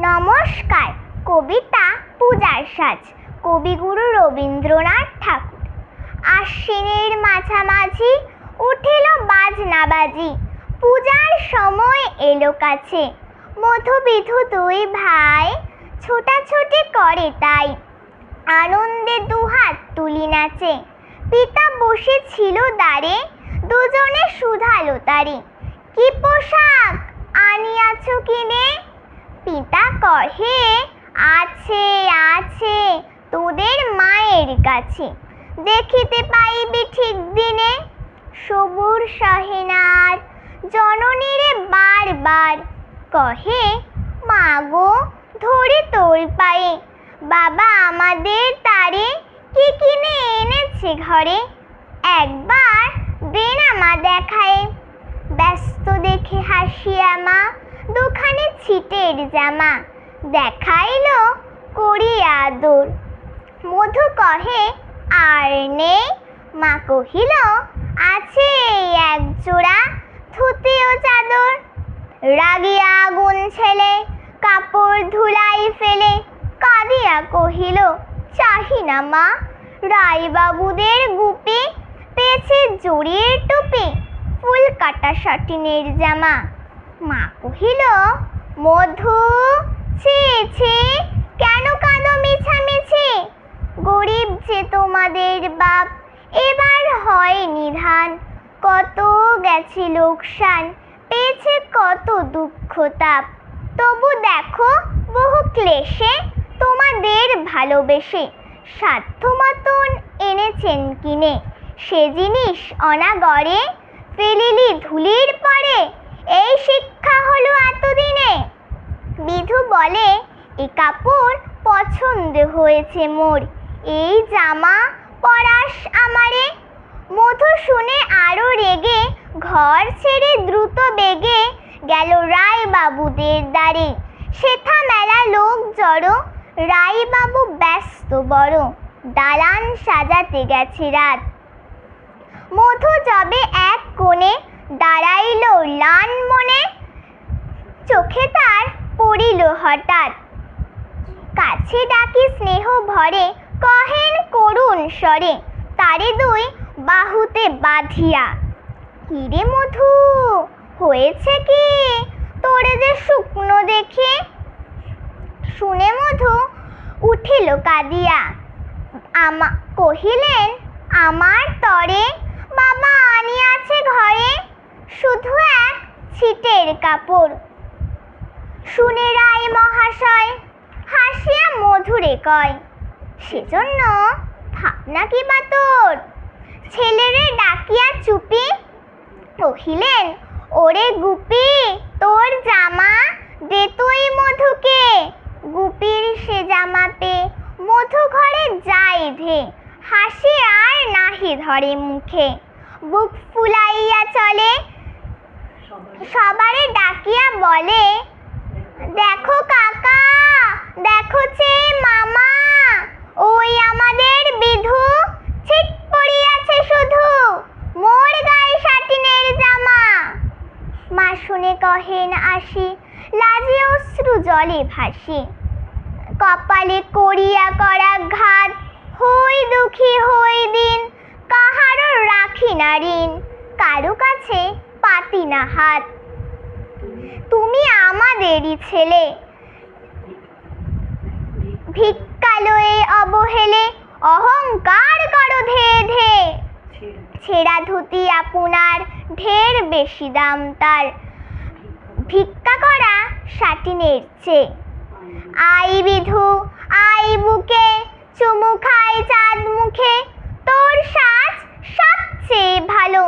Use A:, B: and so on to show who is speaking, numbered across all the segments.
A: নমস্কার। কবিতা পূজার সাজ, কবিগুরু রবীন্দ্রনাথ ঠাকুর। আশ্বিনের মাঝামাঝি উঠিল বাজনা বাজি, পূজার সময় এলো কাছে। মধুবিধু দুই ভাই ছোটাছুটি করে তাই, আনন্দে দুহাত তুলি নাচে। পিতা বসেছিল দ্বারে, দুজনে শুধালো তারে, কি পোশাক আনিয়াছ কিনে? পিতা কহে, আছে আছে তোদের মায়ের কাছে, দেখিতে পাইবি ঠিক দিনে। সবুর সহে না আর, জননীরে বারবার কহে, মা গো ধরে তোর পায়ে, বাবা আমাদের তারে কি কিনে এনেছে ঘরে। একবার দে না মা দেখায়ে। ব্যস্ত দেখে হাসিয়া মা দুখানি ছিটের জামা, দেখাইল করিয়া আদর। মধু কহে, আর নেই? মা কহিল, আছে এক জোড়া ধুতি ও চাদর। রাগিয়া আগুন ছেলে কাপড় ধুলাই ফেলে, কাঁদিয়া কহিল, চাহি না মা, রায়বাবুদের গুপি পেয়েছে জরির টুপি, ফুল কাটা সাটিনের জামা। মা কহিল, মধু ছি ছি, কেন কাঁদো মিছামিছি? গরিব যে তোমাদের বাপ, এবার হয় নিধান। কত গেছে লোকসান, পেয়েছে কত দুঃখ তাপ। তবু দেখো বহু ক্লেশে তোমাদের ভালোবেসে, সাধ্য মতন এনেছেন কিনে। সে জিনিস অনাগরে ফেলিলি ধুলির পরে, এই শিক্ষা হলো এতদিনে। বিধু বলে, এ কাপড় পছন্দ হয়েছে মোর, এই জামা পরাস আমারে। মধু শুনে আরো রেগে ঘর ছেড়ে দ্রুত বেগে গেল রায়বাবুদের দ্বারে। সেথা মেলা লোক জড়ো, রায়বাবু ব্যস্ত বড়, দালান সাজাতে গেছে রাত। মধু যবে এক কোণে দাঁড়াইল ম্লান মনে, চোখে তার পড়িল হঠাৎ। কাছে ডাকি স্নেহ ভরে কহেন করুণ স্বরে, তারে দুই বাহুতে বাঁধিয়া, কি রে মধু হয়েছে কি, তোরে যে শুকনো দেখি। শুনে মধু উঠিল কাঁদিয়া, কহিলেন, আমার তরে বাবা আনিয়াছে ঘরে শুধু এক ছিটের কাপড়। শুনে রায় মহাশয় হাসিয়া মধুরে কয়, সেজন্য ভাবনা কি বা তোর? ছেলেরে ডাকিয়া চুপি কহিলেন, ওরে গুপি তোর জামা দে তুই মধুকে। গুপির সে জামা পেয়ে মধু ঘরে যায় ধে, হাসি আর নাহি ধরে মুখে। বুক ফুলাইয়া চলে, সবারে ডাকিয়া বলে, দেখো কাকা, দেখো চে মামা, ওই আমাদের বিধু ছিট পড়িয়াছে শুধু, মোর গায়ে সাটিনের জামা। মা শুনে কহেন আসি, লাজে অশ্রু জলে ভাসি। কপালে করিয়া করাঘাত, হই দুঃখী হই দিন, কাহারও রাখি না ঋণ, কারো কাছে পাতি না হাত। তুমি আমাদেরই ছেলে, ভিক্ষা লয়ে অবহেলে, অহংকার করো ধে ধে। ছেঁড়া ধুতি আপনার ঢের বেশি দাম তার, ভিক্ষা করা সাটিনের চেয়ে। আই বিধু আই বুকে, চুমু খাই চাঁদ মুখে, তোর সাজ সবচেয়ে ভালো।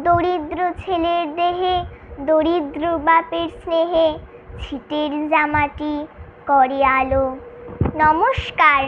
A: দরিদ্র ছেলের দেহে দরিদ্র বাপের স্নেহে, ছিটের জামাটি করে আলো। নমস্কার।